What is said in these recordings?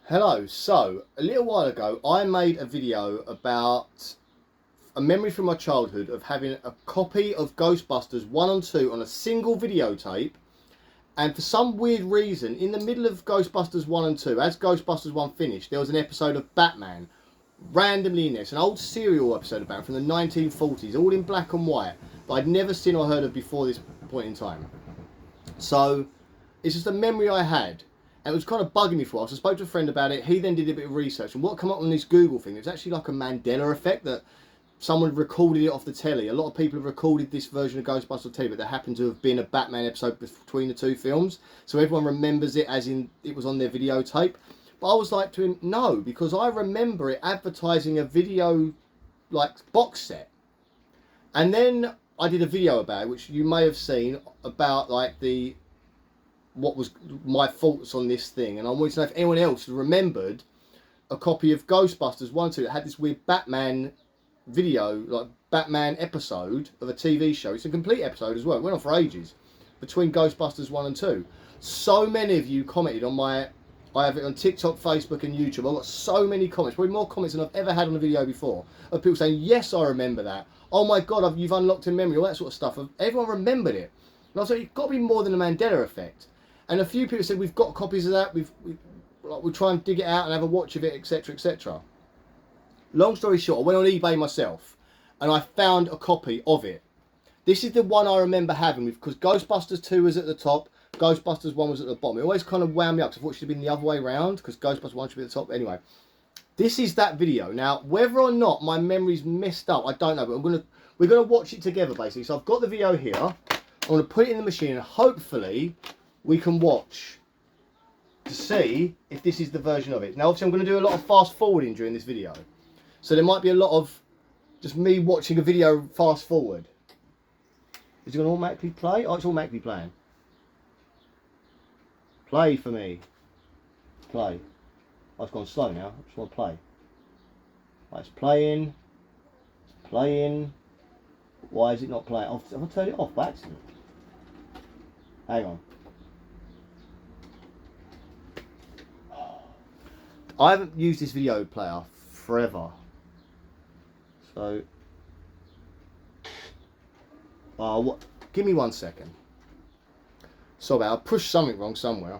Hello, so a little while ago I made a video about a memory from my childhood of having a copy of Ghostbusters 1 and 2 on a single videotape, and for some weird reason in the middle of Ghostbusters 1 and 2, as Ghostbusters 1 finished, there was an episode of Batman randomly in there. It's an old serial episode of Batman from the 1940s, all in black and white, that I'd never seen or heard of before this point in time. So it's just a memory I had. And it was kind of bugging me for a while, so I spoke to a friend about it. He then did a bit of research, and what came up on this Google thing, it was actually like a Mandela effect, that someone recorded it off the telly. A lot of people have recorded this version of Ghostbusters telly, but there happened to have been a Batman episode between the two films, so everyone remembers it as in it was on their videotape. But I was like to him, no, because I remember it advertising a video like box set. And then I did a video about it, which you may have seen, about like what was my thoughts on this thing, and I wanted to know if anyone else remembered a copy of Ghostbusters 1 2 that had this weird Batman video, like Batman episode of a TV show. It's a complete episode as well, it went on for ages, between Ghostbusters 1 and 2. So many of you commented on I have it on TikTok, Facebook and YouTube. I've got so many comments, probably more comments than I've ever had on a video before, of people saying, yes, I remember that. Oh my God, you've unlocked a memory, all that sort of stuff. Everyone remembered it. And I was like, it's got to be more than a Mandela effect. And a few people said, we've got copies of that, we'll try and dig it out and have a watch of it, etc, etc. Long story short, I went on eBay myself and I found a copy of it. This is the one I remember having, because Ghostbusters 2 was at the top, Ghostbusters 1 was at the bottom. It always kind of wound me up, because I thought it should have been the other way around, because Ghostbusters 1 should be at the top. Anyway, this is that video. Now, whether or not my memory's messed up, I don't know, but we're gonna watch it together, basically. So I've got the video here, I'm gonna put it in the machine, and hopefully we can watch to see if this is the version of it. Now obviously I'm going to do a lot of fast forwarding during this video, so there might be a lot of just me watching a video fast forward. Is it going to automatically play? Oh, it's automatically playing. Play for me. Play. Oh, it's gone slow now. I just want to play. Right, it's playing. It's playing. Why is it not playing? I'll turn it off by accident. Hang on. I haven't used this video player forever, so give me 1 second. Sorry, I pushed something wrong somewhere.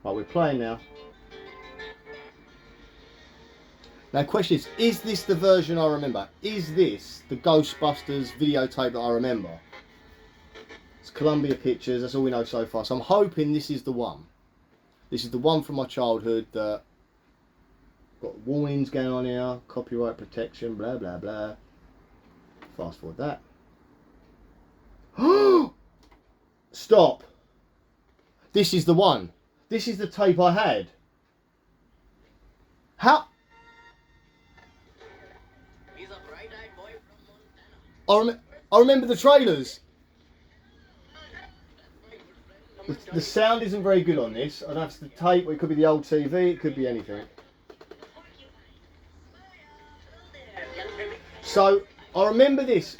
Right, we're playing now. Now the question is this the version I remember? Is this the Ghostbusters videotape that I remember? It's Columbia Pictures, that's all we know so far, so I'm hoping this is the one. This is the one from my childhood that got warnings going on here, copyright protection, blah blah blah. Fast forward that. Stop. This is the one. This is the tape I had. How? He's a bright-eyed boy from Montana. I remember the trailers. The sound isn't very good on this. I don't know if it's the tape, or it could be the old TV, it could be anything. So, I remember this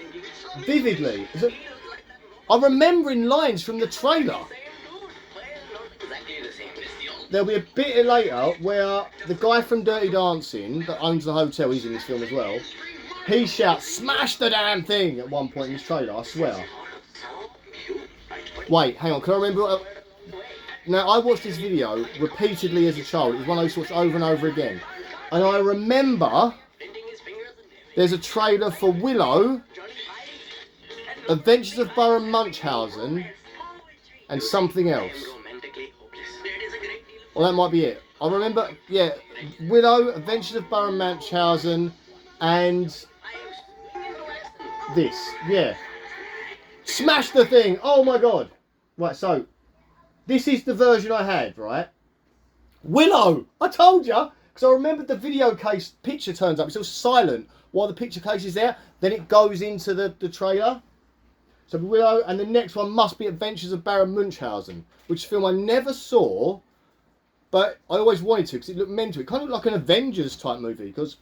vividly. I'm remembering lines from the trailer. There'll be a bit later where the guy from Dirty Dancing, that owns the hotel, he's in this film as well, he shouts, "Smash the damn thing!" at one point in this trailer, I swear. Wait, hang on, can I remember? Now, I watched this video repeatedly as a child. It was one I used to watch over and over again. And I remember there's a trailer for Willow, Adventures of Baron Munchausen, and something else. Well, that might be it. I remember, yeah, Willow, Adventures of Baron Munchausen, and this, yeah. Smash the thing! Oh my God! Right, so this is the version I had, right? Willow! I told you! Because I remembered the video case picture turns up. It's all silent while the picture case is there. Then it goes into the trailer. So Willow, and the next one must be Adventures of Baron Munchausen, which is a film I never saw, but I always wanted to because it looked mental. It kind of looked like an Avengers type movie, because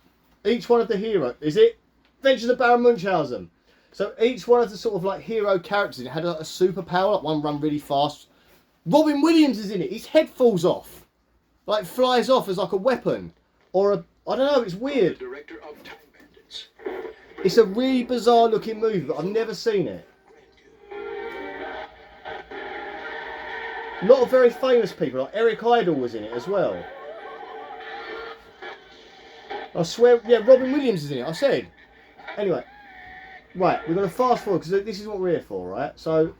each one of the heroes, is it? Adventures of Baron Munchausen. So each one of the sort of like hero characters, it had a superpower, like one run really fast. Robin Williams is in it. His head falls off. like flies off as like a weapon, or a, I don't know. It's weird. Director of Time Bandits. It's a really bizarre looking movie, but I've never seen it. A lot of very famous people, like Eric Idle was in it as well. I swear, yeah, Robin Williams is in it, I said. Anyway, right, we're going to fast forward, because this is what we're here for, right? So,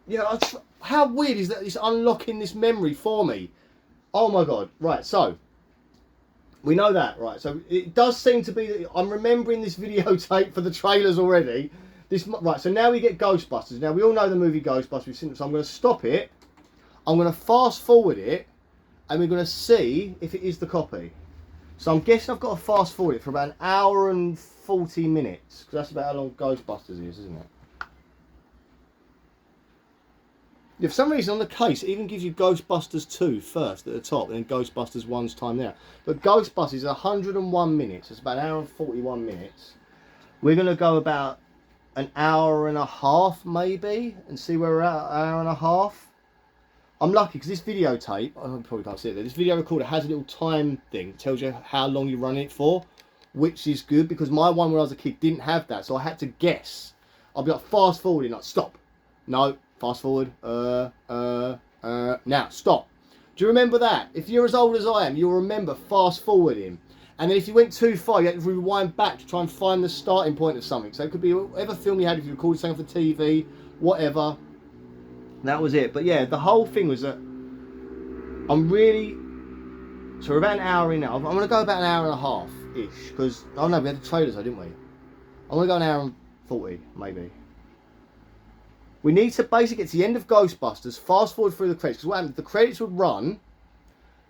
yeah, how weird is that it's unlocking this memory for me? Oh my God, right, so, we know that, right? So, it does seem to be that I'm remembering this videotape for the trailers already. Right, so now we get Ghostbusters. Now, we all know the movie Ghostbusters, so I'm going to stop it, I'm going to fast forward it, and we're going to see if it is the copy. So I'm guessing I've got to fast forward it for about an hour and 40 minutes, because that's about how long Ghostbusters is, isn't it? Yeah, for some reason on the case it even gives you Ghostbusters 2 first at the top, and then Ghostbusters 1's time there. But Ghostbusters is 101 minutes, it's about an hour and 41 minutes. We're going to go about an hour and a half maybe, and see where we're at, an hour and a half. I'm lucky because this videotape, I probably can't see it there, this video recorder has a little time thing that tells you how long you run it for, which is good because my one when I was a kid didn't have that, so I had to guess. I'll be like fast forwarding, like stop, no, fast forward, now stop. Do you remember that? If you're as old as I am, you'll remember fast forwarding. And then if you went too far, you had to rewind back to try and find the starting point of something. So it could be whatever film you had, if you recorded something for TV, whatever. That was it. But yeah, the whole thing was that I'm really... So we're about an hour in now. I'm going to go about an hour and a half-ish. Because, oh no, we had the trailers though, didn't we? I'm going to go an hour and 40, maybe. We need to basically get to the end of Ghostbusters, fast forward through the credits. Because what happens, the credits would run...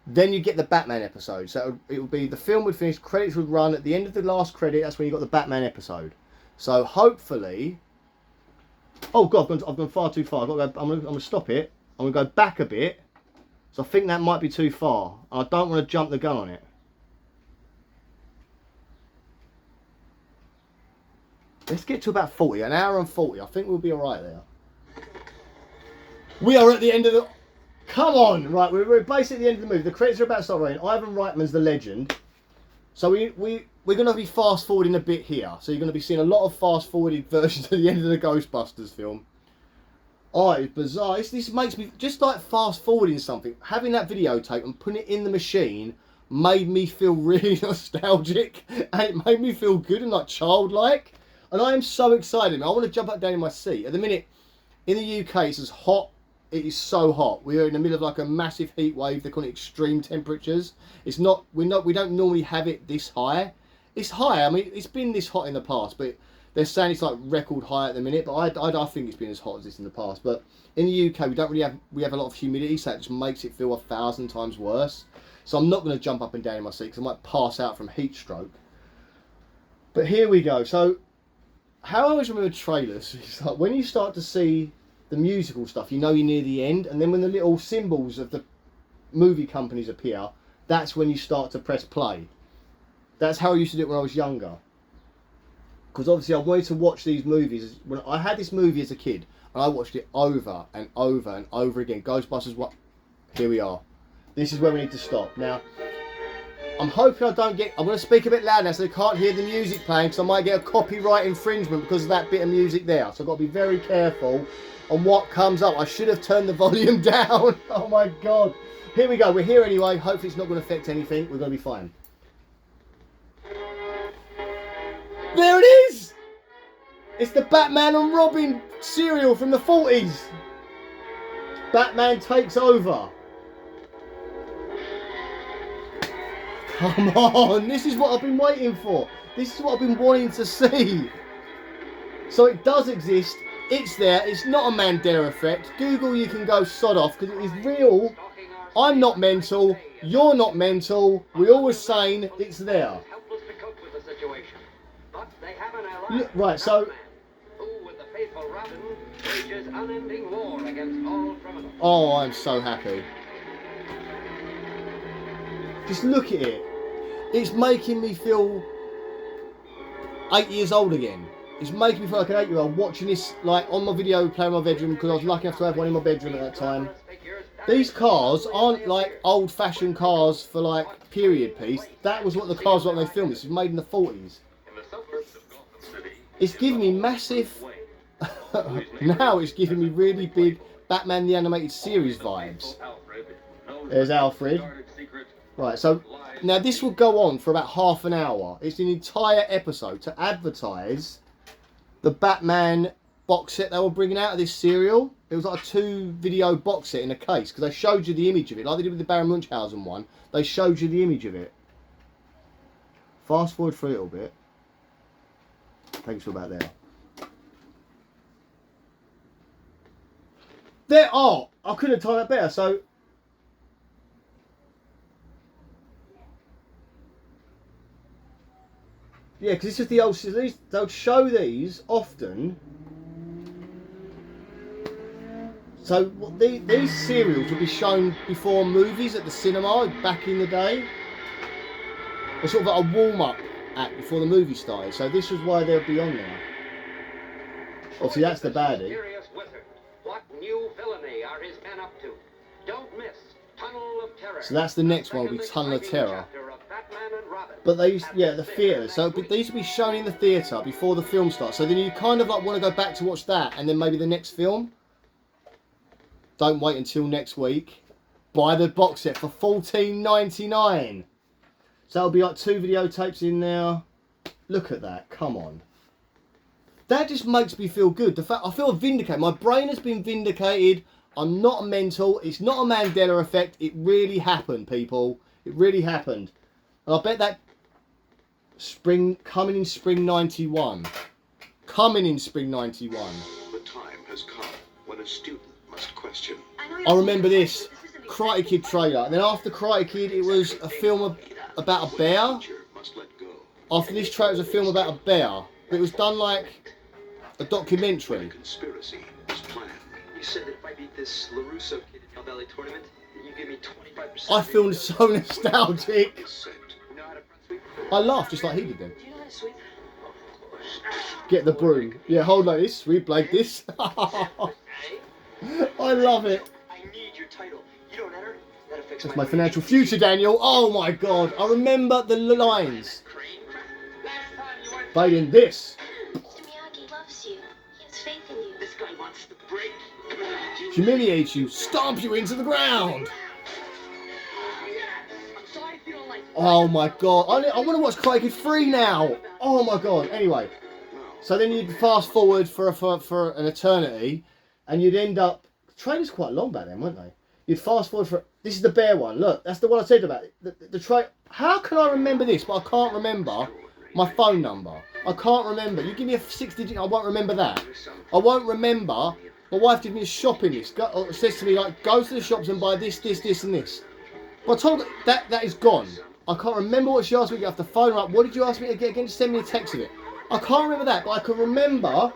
Then you get the Batman episode. So it would be, the film would finish, credits would run. At the end of the last credit, that's when you got the Batman episode. So hopefully... Oh God, I've gone far too far. I'm going to stop it. I'm going to go back a bit. So I think that might be too far. I don't want to jump the gun on it. Let's get to about 40, an hour and 40. I think we'll be alright there. We are at the end of the... Come on! Right, we're basically at the end of the movie. The credits are about to start running. Ivan Reitman's the legend. So we're going to be fast forwarding a bit here. So you're going to be seeing a lot of fast forwarded versions at the end of the Ghostbusters film. Oh, it's bizarre. This makes me, just like fast forwarding something, having that videotape and putting it in the machine made me feel really nostalgic. And it made me feel good and like childlike. And I am so excited. I want to jump up down in my seat. At the minute, in the UK, it's as hot. It is so hot. We are in the middle of like a massive heat wave. They call it extreme temperatures. It's not. We don't normally have it this high. It's high. I mean, it's been this hot in the past, but they're saying it's like record high at the minute. But I think it's been as hot as this in the past. But in the UK, we don't really have. We have a lot of humidity, so it just makes it feel 1,000 times worse. So I'm not going to jump up and down in my seat because I might pass out from heat stroke. But here we go. So how I always remember trailers is like when you start to see the musical stuff, you know you're near the end, and then when the little symbols of the movie companies appear, that's when you start to press play. That's how I used to do it when I was younger. Because obviously I wanted to watch these movies. When I had this movie as a kid, and I watched it over and over and over again. Ghostbusters, what? Here we are. This is where we need to stop. Now, I'm hoping I don't get... I'm going to speak a bit loud now so they can't hear the music playing, because I might get a copyright infringement because of that bit of music there. So I've got to be very careful on what comes up. I should have turned the volume down. Oh my God. Here we go. We're here anyway. Hopefully it's not going to affect anything. We're going to be fine. There it is! It's the Batman and Robin serial from the 40s. Batman takes over. Come on, this is what I've been waiting for. This is what I've been wanting to see. So it does exist. It's there. It's not a Mandela effect. Google, you can go sod off because it is real. I'm not mental. You're not mental. We're all sane. It's there. Look, right, so... Oh, I'm so happy. Just look at it. It's making me feel 8 years old again. It's making me feel like an 8-year-old watching this like on my video player in my bedroom, because I was lucky enough to have one in my bedroom at that time. These cars aren't like old-fashioned cars for like period piece. That was what the cars were when they filmed this. It was made in the 40s. It's giving me massive... now it's giving me really big Batman the Animated Series vibes. There's Alfred. Right, so now this will go on for about half an hour. It's an entire episode to advertise the Batman box set they were bringing out of this serial. It was like a 2-video box set in a case because they showed you the image of it, like they did with the Baron Munchausen one. They showed you the image of it. Fast forward for a little bit. Thanks for about there. There are. I could have timed that better. So. Yeah, because this is the old. They'll show these often. So these serials will be shown before movies at the cinema back in the day. It's sort of like a warm-up act before the movie started. So this is why they'll be on there. Obviously, that's the baddie. What new villainy are his men up to? Don't miss Tunnel of Terror. So that's the next one, will be Tunnel of Terror. But they used, yeah, the theatre. So these will be shown in the theatre before the film starts. So then you kind of like want to go back to watch that, and then maybe the next film. Don't wait until next week. Buy the box set for $14.99. So it'll be like 2 videotapes in there. Look at that. Come on. That just makes me feel good. The fact I feel vindicated. My brain has been vindicated. I'm not mental. It's not a Mandela effect. It really happened, people. It really happened. And I bet that coming in spring 91. Coming in spring 91. The time has come when a student must question. I remember this Karate Kid trailer. And then after Karate Kid, it was a film about a bear. After this trailer, it was a film about a bear. But it was done like a documentary. Conspiracy was planned. You said that if I beat this LaRusso kid in the Valley tournament, that you give me 25%. I feel so nostalgic. You know how to front sweep? I laughed just like he did then. Do you know how to sweep? Get the broom. Yeah, hold like this. Sweep like this. I love it. I need your title. You don't enter. That affects That's my financial future, Daniel. Oh my god. I remember the lines. Playing this. Mr. Miyagi loves you. He has faith in you. This guy wants to break. Humiliate you. Stomp you into the ground. I'm sorry if you don't like. Oh my god. I want to watch Karate Kid 3 now. Oh my god. Anyway. So then you'd fast forward for an eternity. And you'd end up... Trailers quite long back then, weren't they? You'd fast forward for... This is the bear one. Look, that's the one I said about. How can I remember this, but I can't remember my phone number? I can't remember. You give me a 6-digit, I won't remember that. I won't remember. My wife did me a shopping list. Says to me, like, go to the shops and buy this, this, this, and this. But I told her that is gone. I can't remember what she asked me to get off the phone. Like, what did you ask me to get again? Just send me a text of it. I can't remember that, but I can remember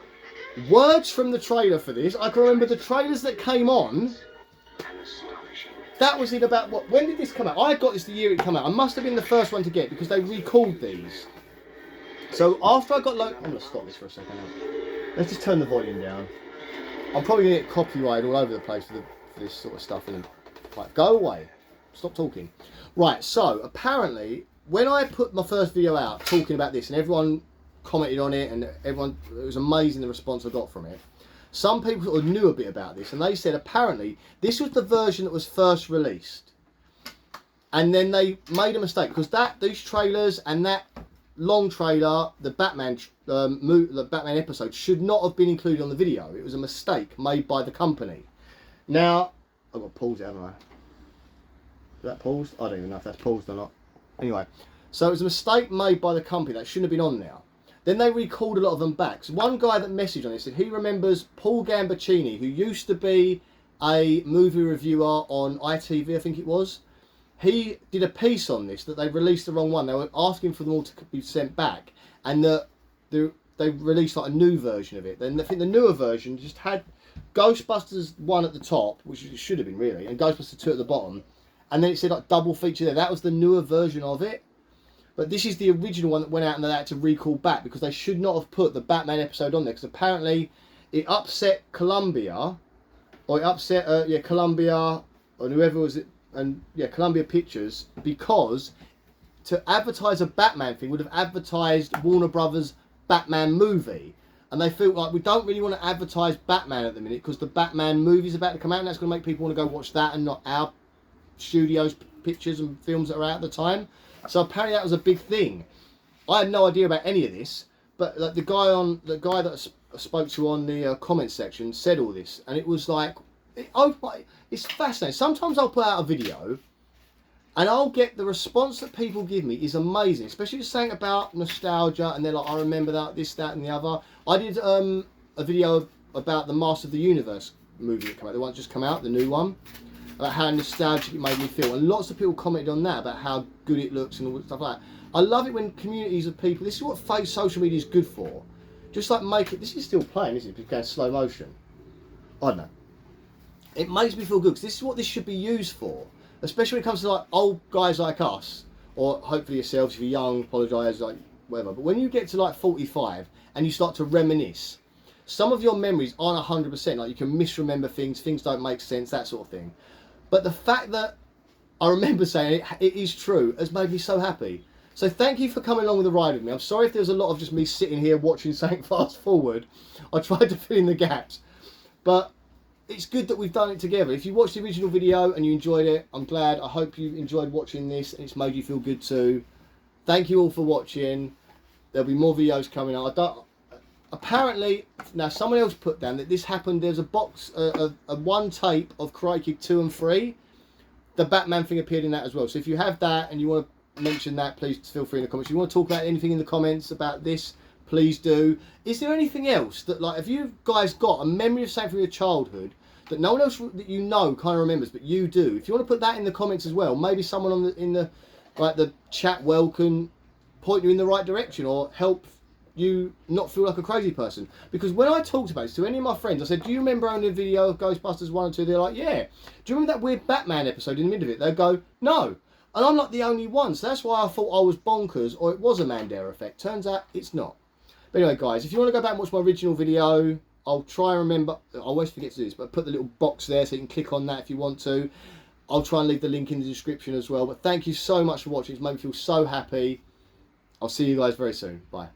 words from the trailer for this. I can remember the trailers that came on. That was in about, what? When did this come out? I got this the year it came out. I must have been the first one to get because they recalled these. So after I got I'm going to stop this for a second. Let's just turn the volume down. I'm probably going to get copyrighted all over the place for this sort of stuff. And right, go away. Stop talking. Right, so apparently when I put my first video out talking about this and everyone commented on it and it was amazing the response I got from it. Some people sort of knew a bit about this and they said apparently this was the version that was first released. And then they made a mistake because these trailers and that long trailer, the Batman episode should not have been included on the video. It was a mistake made by the company. Now, I've got to pause it, haven't I? Is that paused? I don't even know if that's paused or not. Anyway, so it was a mistake made by the company that shouldn't have been on there. Then they recalled a lot of them back. So one guy that messaged on this said he remembers Paul Gambaccini, who used to be a movie reviewer on ITV, I think it was. He did a piece on this that they released the wrong one. They were asking for them all to be sent back, and they released like a new version of it. Then I think the newer version just had Ghostbusters 1 at the top, which it should have been really, and Ghostbusters 2 at the bottom, and then it said like double feature there. That was the newer version of it. But this is the original one that went out and they had to recall back because they should not have put the Batman episode on there because apparently it upset Columbia, or it upset Columbia. and whoever was it, and yeah, Columbia Pictures, because to advertise a Batman thing would have advertised Warner Brothers Batman movie. And they felt like we don't really want to advertise Batman at the minute because the Batman movie's about to come out and that's going to make people want to go watch that and not our studios pictures and films that are out at the time. So apparently that was a big thing. I had no idea about any of this, but like the guy that I spoke to on the comment section said all this, and it was like, it's fascinating. Sometimes I'll put out a video and I'll get the response that people give me is amazing, especially just saying about nostalgia and they're like, I remember that, this, that and the other. I did a video about the Master of the Universe movie that came out, the one that just come out, the new one, about how nostalgic it made me feel. And lots of people commented on that, about how good it looks and all stuff like that. I love it when communities of people, this is what social media is good for. Just like make it, this is still playing, isn't it? It's going slow motion. I don't know. It makes me feel good because this is what this should be used for. Especially when it comes to like old guys like us, or hopefully yourselves if you're young, apologise, like whatever. But when you get to like 45 and you start to reminisce, some of your memories aren't 100%. Like you can misremember things, things don't make sense, that sort of thing. But the fact that I remember saying it is true has made me so happy. So thank you for coming along with the ride with me. I'm sorry if there's a lot of just me sitting here watching something fast forward. I tried to fill in the gaps, but it's good that we've done it together. If you watched the original video and you enjoyed it, I'm glad. I hope you enjoyed watching this and it's made you feel good too. Thank you all for watching. There'll be more videos coming out. Apparently, now someone else put down that this happened. There's a box, a one tape of Karate Kid 2 and 3. The Batman thing appeared in that as well. So if you have that and you want to mention that, please feel free in the comments. If you want to talk about anything in the comments about this, please do. Is there anything else that, like, have you guys got a memory of something from your childhood that no one else that you know kind of remembers, but you do? If you want to put that in the comments as well, maybe someone on the chat well can point you in the right direction or help you not feel like a crazy person. Because when I talked about this to any of my friends, I said, do you remember only a video of Ghostbusters 1 and 2? They're like, yeah. Do you remember that weird Batman episode in the middle of it? They'd go, no. And I'm not the only one, so that's why I thought I was bonkers or it was a Mandela effect. Turns out it's not. But anyway, guys, if you want to go back and watch my original video, I'll try and remember. I always forget to do this, but put the little box there so you can click on that if you want to. I'll try and leave the link in the description as well. But thank you so much for watching. It's made me feel so happy. I'll see you guys very soon. Bye.